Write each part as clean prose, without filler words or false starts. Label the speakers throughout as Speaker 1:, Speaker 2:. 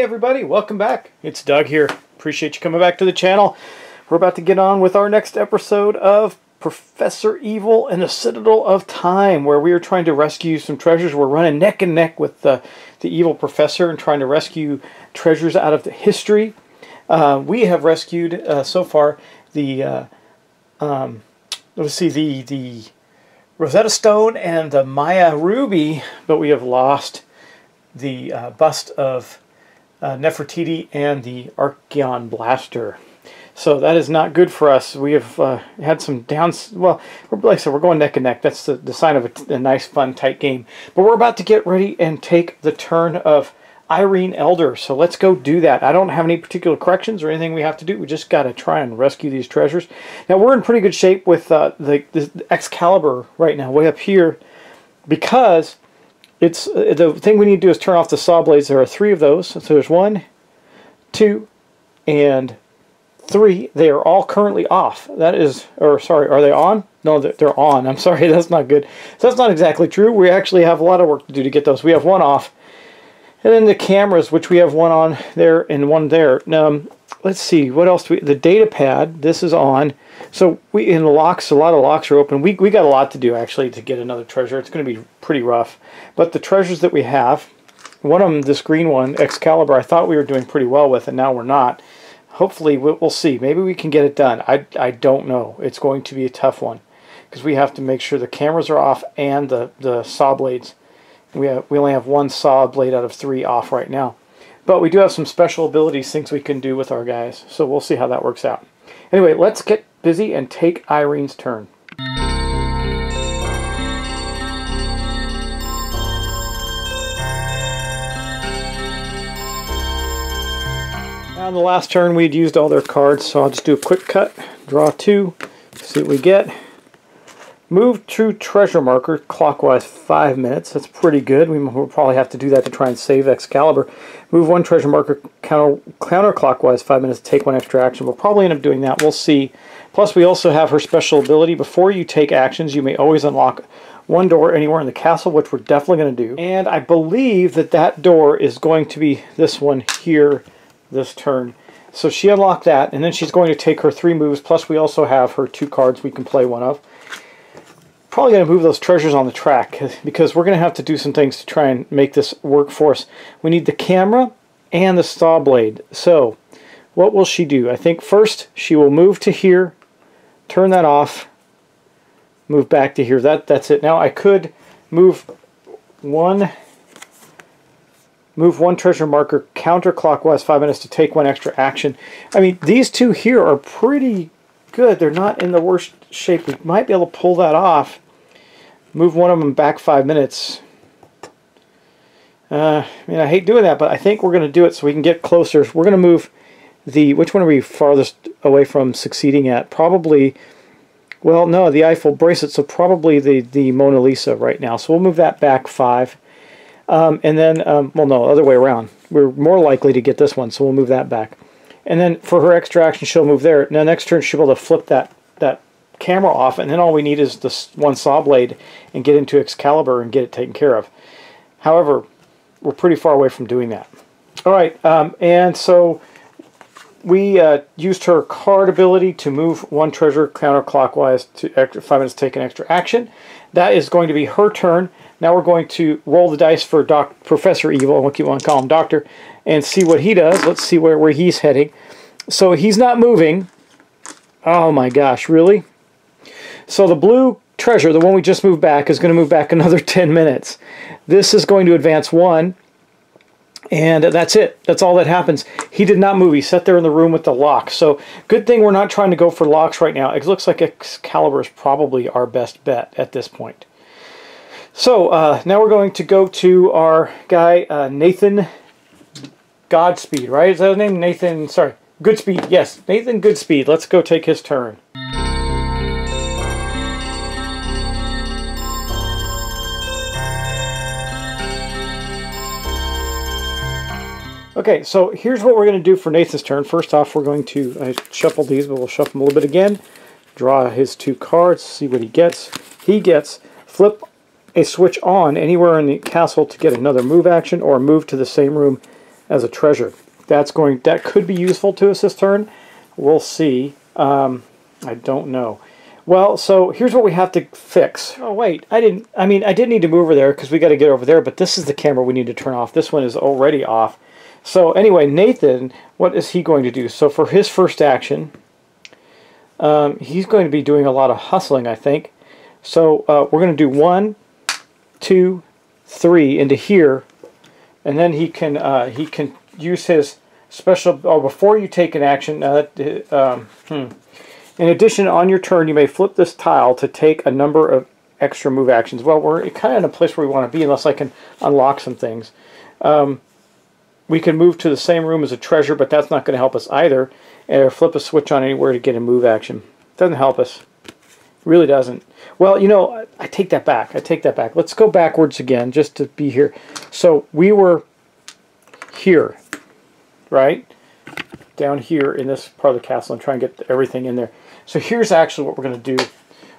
Speaker 1: everybody, welcome back. It's Doug here. Appreciate you coming back to the channel. We're about to get on with our next episode of Professor Evil and the Citadel of Time, where we are trying to rescue some treasures. We're running neck and neck with the evil professor and trying to rescue treasures out of the history. We have rescued so far the let's see, the Rosetta Stone and the Maya Ruby, but we have lost the bust of Nefertiti and the Archeon Blaster. So that is not good for us. We have had some downs. Well, like I said, we're going neck and neck. That's the sign of a nice, fun, tight game. But we're about to get ready and take the turn of Irene Elder. So let's go do that. I don't have any particular corrections or anything we have to do. We just got to try and rescue these treasures. Now, we're in pretty good shape with the Excalibur right now, way up here, because it's the thing we need to do is turn off the saw blades. There are 3 of those. So there's 1, 2, and 3. They are all currently off. That is, or sorry, are they on? No, they're on. I'm sorry, that's not good. So that's not exactly true. We actually have a lot of work to do to get those. We have 1 off. And then the cameras, which we have 1 on there and 1 there. Let's see, what else do we... The data pad, this is on. So we in the locks, a lot of locks are open. We got a lot to do, actually, to get another treasure. It's going to be pretty rough. But the treasures that we have, one of them, this green one, Excalibur, I thought we were doing pretty well with, and now we're not. Hopefully, we'll see. Maybe we can get it done. I don't know. It's going to be a tough one, because we have to make sure the cameras are off and the saw blades. We only have 1 saw blade out of 3 off right now. But we do have some special abilities, things we can do with our guys. So we'll see how that works out. Anyway, let's get busy and take Irene's turn. Now on the last turn we'd used all their cards, so I'll just do a quick cut. Draw 2, see what we get. Move to treasure marker clockwise 5 minutes. That's pretty good. We'll probably have to do that to try and save Excalibur. Move 1 treasure marker counterclockwise 5 minutes to take 1 extra action. We'll probably end up doing that. We'll see. Plus, we also have her special ability. Before you take actions, you may always unlock 1 door anywhere in the castle, which we're definitely going to do. And I believe that that door is going to be this one here this turn. So she unlocked that, and then she's going to take her 3 moves. Plus, we also have her 2 cards we can play 1 of. Probably going to move those treasures on the track, because we're going to have to do some things to try and make this work for us. We need the camera and the saw blade. So what will she do? I think first she will move to here, turn that off, move back to here. That's it. Now I could move one treasure marker counterclockwise 5 minutes to take 1 extra action. I mean, these 2 here are pretty good. They're not in the worst shape. We might be able to pull that off. Move 1 of them back 5 minutes. I mean, I hate doing that, but I think we're going to do it so we can get closer. We're going to move the... Which one are we farthest away from succeeding at? Probably... Well, no, the Eiffel bracelet, so probably the Mona Lisa right now. So we'll move that back 5. And then... well, no, other way around. We're more likely to get this one, so we'll move that back. And then for her extra action, she'll move there. Now, next turn, she'll be able to flip that camera off, and then all we need is this 1 saw blade and get into Excalibur and get it taken care of. However, we're pretty far away from doing that. All right, and so we used her card ability to move 1 treasure counterclockwise to 5 minutes to take an extra action. That is going to be her turn. Now we're going to roll the dice for Professor Evil, and we'll keep on calling him Doctor, and see what he does. Let's see where he's heading. So he's not moving. Oh my gosh, really? So the blue treasure, the one we just moved back, is going to move back another 10 minutes. This is going to advance 1, and that's it. That's all that happens. He did not move. He sat there in the room with the lock. So good thing we're not trying to go for locks right now. It looks like Excalibur is probably our best bet at this point. So now we're going to go to our guy, Nathan Godspeed, right? Is that his name? Nathan, sorry, Goodspeed. Yes, Nathan Goodspeed. Let's go take his turn. Okay, so here's what we're going to do for Nathan's turn. First off, we're going to shuffle these, but we'll shuffle them a little bit again. Draw his 2 cards, see what he gets. He gets flip a switch on anywhere in the castle to get another move action, or move to the same room as a treasure. That could be useful to us this turn. We'll see. I don't know. Well, so here's what we have to fix. Oh wait, I did need to move over there because we got to get over there, but this is the camera we need to turn off. This one is already off. So anyway, Nathan, what is he going to do? So for his first action, he's going to be doing a lot of hustling, I think. So we're going to do 1, 2, 3 into here, and then he can use his special. Oh, before you take an action, in addition, on your turn, you may flip this tile to take a number of extra move actions. Well, we're kind of in a place where we want to be, unless I can unlock some things. We can move to the same room as a treasure, but that's not going to help us either. Or flip a switch on anywhere to get a move action. Doesn't help us. Really doesn't. Well, you know, I take that back. I take that back. Let's go backwards again, just to be here. So we were here, right? Down here in this part of the castle and try and get everything in there. So here's actually what we're going to do.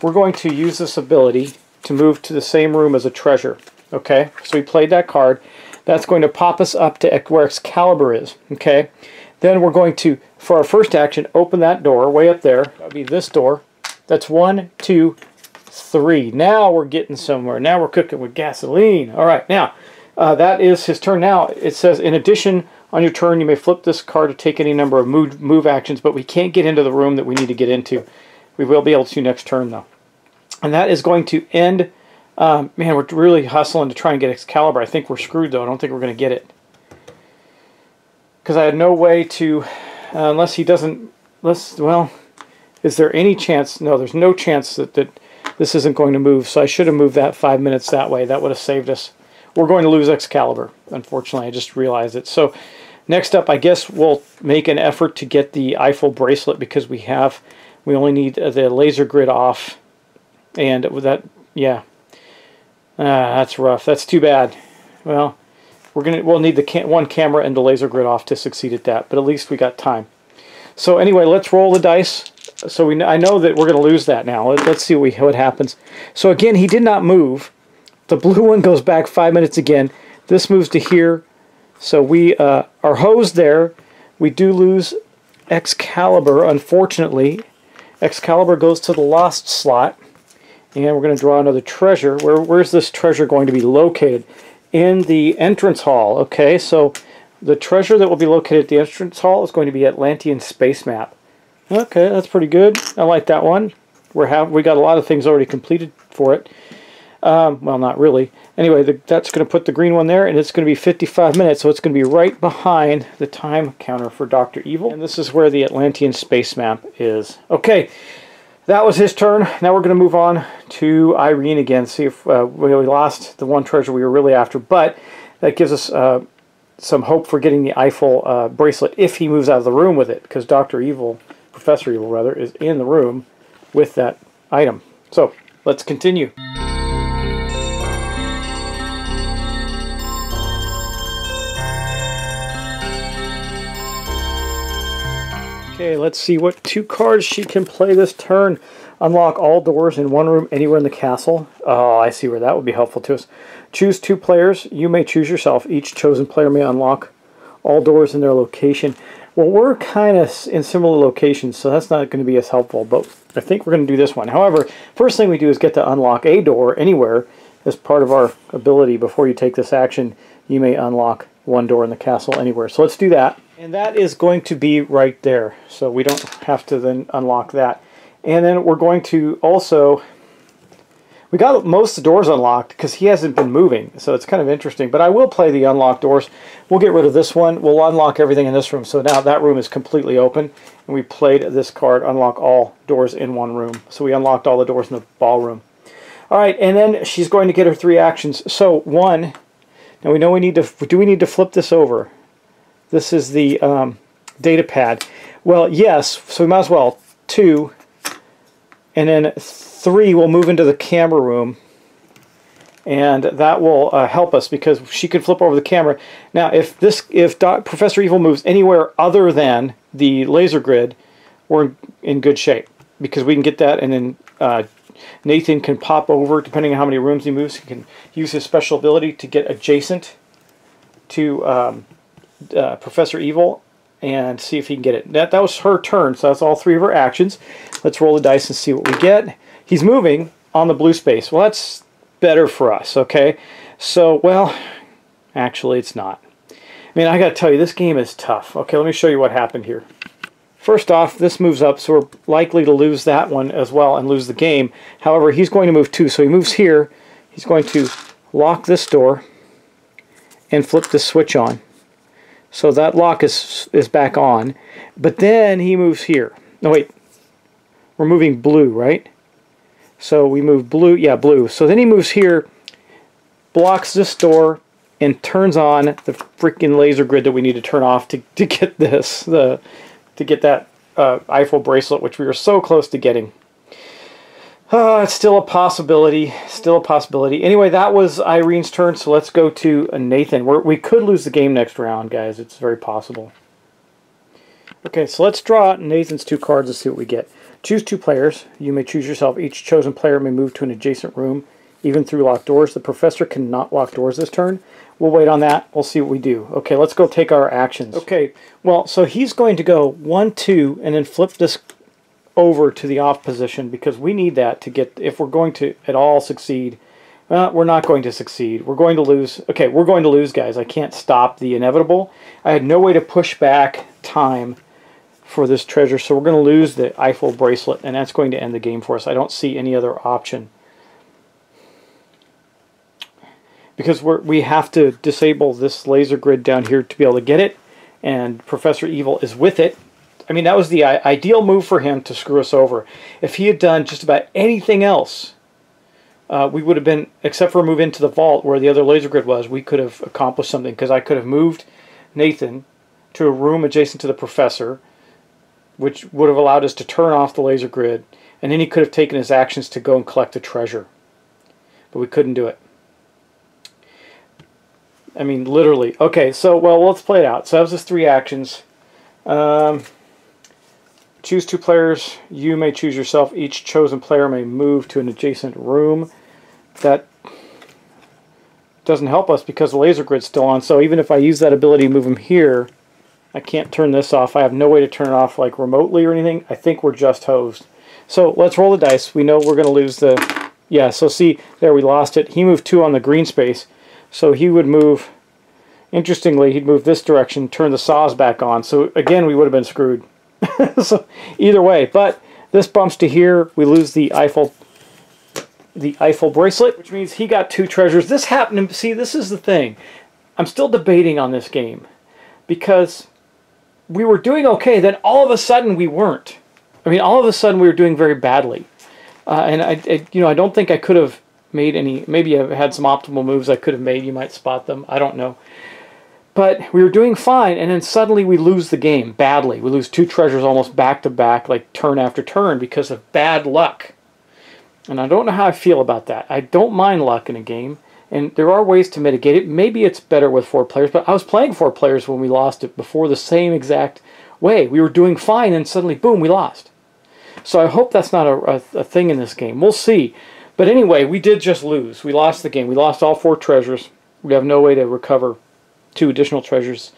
Speaker 1: We're going to use this ability to move to the same room as a treasure. Okay, so we played that card. That's going to pop us up to where Excalibur is. Okay, then we're going to, for our first action, open that door way up there. That would be this door. That's 1, 2, 3. Now we're getting somewhere. Now we're cooking with gasoline. All right, now that is his turn. Now it says, in addition, on your turn, you may flip this card to take any number of move actions, but we can't get into the room that we need to get into. We will be able to next turn, though. And that is going to end. Man, we're really hustling to try and get Excalibur. I think we're screwed, though. I don't think we're going to get it. Because I had no way to, unless he doesn't, well, is there any chance? No, there's no chance that this isn't going to move. So I should have moved that 5 minutes that way. That would have saved us. We're going to lose Excalibur, unfortunately. I just realized it. So next up, I guess we'll make an effort to get the Eiffel bracelet, because we only need the laser grid off. And with that, yeah. That's rough. That's too bad. Well, we'll need the one camera and the laser grid off to succeed at that, but at least we got time. So anyway, let's roll the dice. So I know that we're going to lose that now. Let's see what happens. So again, he did not move. The blue one goes back 5 minutes again. This moves to here. So we are hosed there. We do lose Excalibur, unfortunately. Excalibur goes to the lost slot. And we're going to draw another treasure. Where's this treasure going to be located? In the entrance hall. Okay, so the treasure that will be located at the entrance hall is going to be Atlantean space map. Okay, that's pretty good. I like that one. We got a lot of things already completed for it. Well, not really. Anyway, that's going to put the green one there, and it's going to be 55 minutes, so it's going to be right behind the time counter for Dr. Evil. And this is where the Atlantean space map is. Okay, that was his turn. Now we're going to move on to Irene again, see if we lost the one treasure we were really after, but that gives us some hope for getting the Eiffel bracelet if he moves out of the room with it, because Dr. Evil, Professor Evil rather, is in the room with that item. So, let's continue. Okay, let's see what 2 cards she can play this turn. Unlock all doors in one room anywhere in the castle. Oh, I see where that would be helpful to us. Choose 2 players. You may choose yourself. Each chosen player may unlock all doors in their location. Well, we're kind of in similar locations, so that's not going to be as helpful, but I think we're going to do this one. However, first thing we do is get to unlock a door anywhere as part of our ability. Before you take this action, you may unlock one door in the castle anywhere. So let's do that. And that is going to be right there, so we don't have to then unlock that. And then we're going to also, we got most of the doors unlocked because he hasn't been moving, so it's kind of interesting. But I will play the unlocked doors. We'll get rid of this one. We'll unlock everything in this room. So now that room is completely open, and we played this card, unlock all doors in one room. So we unlocked all the doors in the ballroom. All right, and then she's going to get her 3 actions. So 1, now we know we need to, do we need to flip this over? This is the data pad. Well, yes, so we might as well. 2, and then 3 will move into the camera room, and that will help us because she can flip over the camera. Now, if Professor Evil moves anywhere other than the laser grid, we're in good shape because we can get that, and then Nathan can pop over depending on how many rooms he moves. He can use his special ability to get adjacent to Professor Evil and see if he can get it. That was her turn, so that's all 3 of her actions. Let's roll the dice and see what we get. He's moving on the blue space. Well, that's better for us, okay? So, well, actually it's not. I mean, I got to tell you, this game is tough. Okay, let me show you what happened here. First off, this moves up, so we're likely to lose that one as well and lose the game. However, he's going to move 2, so he moves here. He's going to lock this door and flip the switch on. So that lock is back on. But then he moves here. No, wait. We're moving blue, right? So we move blue. Yeah, blue. So then he moves here, blocks this door, and turns on the freaking laser grid that we need to turn off to get this, to get that Eiffel bracelet, which we were so close to getting. It's still a possibility. Still a possibility. Anyway, that was Irene's turn, so let's go to Nathan. We could lose the game next round, guys. It's very possible. Okay, so let's draw Nathan's 2 cards and see what we get. Choose 2 players. You may choose yourself. Each chosen player may move to an adjacent room, even through locked doors. The professor cannot lock doors this turn. We'll wait on that. We'll see what we do. Okay, let's go take our actions. Okay, well, so he's going to go 1, 2, and then flip this over to the off position because we need that to get, if we're going to at all succeed. We're not going to succeed. We're going to lose. Okay, we're going to lose, guys. I can't stop the inevitable. I had no way to push back time for this treasure, so we're going to lose the Eiffel bracelet, and that's going to end the game for us. I don't see any other option. Because we have to disable this laser grid down here to be able to get it, and Professor Evil is with it. I mean, that was the ideal move for him to screw us over. If he had done just about anything else, we would have been, except for a move into the vault where the other laser grid was, we could have accomplished something, because I could have moved Nathan to a room adjacent to the professor, which would have allowed us to turn off the laser grid, and then he could have taken his actions to go and collect the treasure. But we couldn't do it. I mean, literally. Okay, so, well, let's play it out. So that was his 3 actions. Choose 2 players. You may choose yourself. Each chosen player may move to an adjacent room. That doesn't help us because the laser grid's still on. So even if I use that ability to move him here, I can't turn this off. I have no way to turn it off like remotely or anything. I think we're just hosed. So let's roll the dice. We know we're going to lose the... Yeah, so see, there we lost it. He moved 2 on the green space. So he would move... Interestingly, he'd move this direction, turn the saws back on. So again, we would have been screwed. So either way, but this bumps to here. We lose the Eiffel bracelet, which means he got 2 treasures. This happened. See, this is the thing. I'm still debating on this game because we were doing okay. Then all of a sudden we weren't. I mean, all of a sudden we were doing very badly, and I don't think I could have made any. Maybe I had some optimal moves I could have made. You might spot them. I don't know. But we were doing fine, and then suddenly we lose the game badly. We lose 2 treasures almost back-to-back, like turn after turn, because of bad luck. And I don't know how I feel about that. I don't mind luck in a game, and there are ways to mitigate it. Maybe it's better with 4 players, but I was playing 4 players when we lost it before the same exact way. We were doing fine, and suddenly, boom, we lost. So I hope that's not a thing in this game. We'll see. But anyway, we did just lose. We lost the game. We lost all 4 treasures. We have no way to recover 2 additional treasures,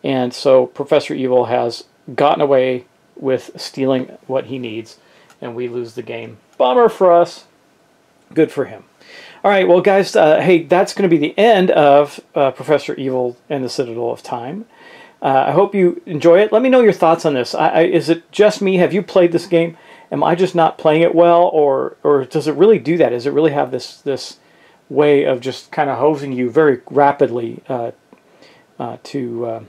Speaker 1: and so Professor Evil has gotten away with stealing what he needs, and we lose the game. Bummer for us. Good for him. All right, well, guys, hey, that's going to be the end of Professor Evil and the Citadel of Time. I hope you enjoy it. Let me know your thoughts on this. Is it just me? Have you played this game? Am I just not playing it well, or does it really do that? Does it really have this way of just kind of hosing you very rapidly to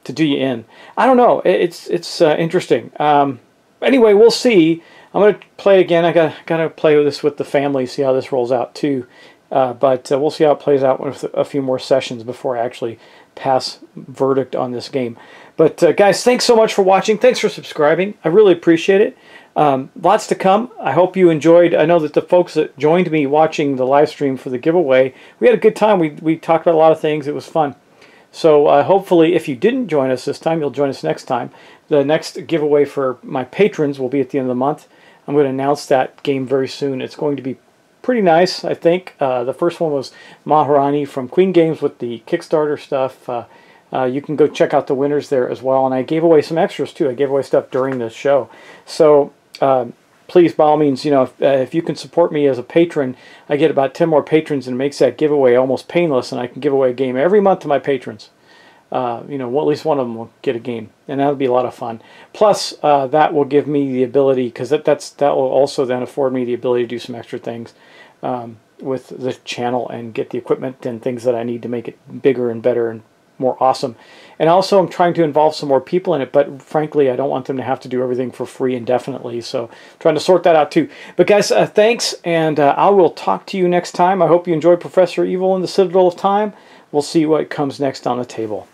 Speaker 1: do you in? I don't know. It's interesting. Anyway, we'll see. I'm going to play again. I gotta play this with the family, see how this rolls out too. But we'll see how it plays out with a few more sessions before I actually pass verdict on this game. But guys, thanks so much for watching. Thanks for subscribing. I really appreciate it. Lots to come. I hope you enjoyed. I know that the folks that joined me watching the live stream for the giveaway, we had a good time. We talked about a lot of things. It was fun. So hopefully, if you didn't join us this time, you'll join us next time. The next giveaway for my patrons will be at the end of the month. I'm going to announce that game very soon. It's going to be pretty nice, I think. The first one was Maharani from Queen Games with the Kickstarter stuff. You can go check out the winners there as well. And I gave away some extras too. I gave away stuff during this show. So please, by all means, you know, if you can support me as a patron, I get about 10 more patrons and it makes that giveaway almost painless, and I can give away a game every month to my patrons. You know, well, at least one of them will get a game, and that'll be a lot of fun. Plus, that will give me the ability, because that will also then afford me the ability to do some extra things with the channel and get the equipment and things that I need to make it bigger and better and more awesome. And also I'm trying to involve some more people in it, but frankly I don't want them to have to do everything for free indefinitely, so I'm trying to sort that out too. But guys, thanks, and I will talk to you next time. I hope you enjoyed Professor Evil in the Citadel of Time. We'll see what comes next on the table.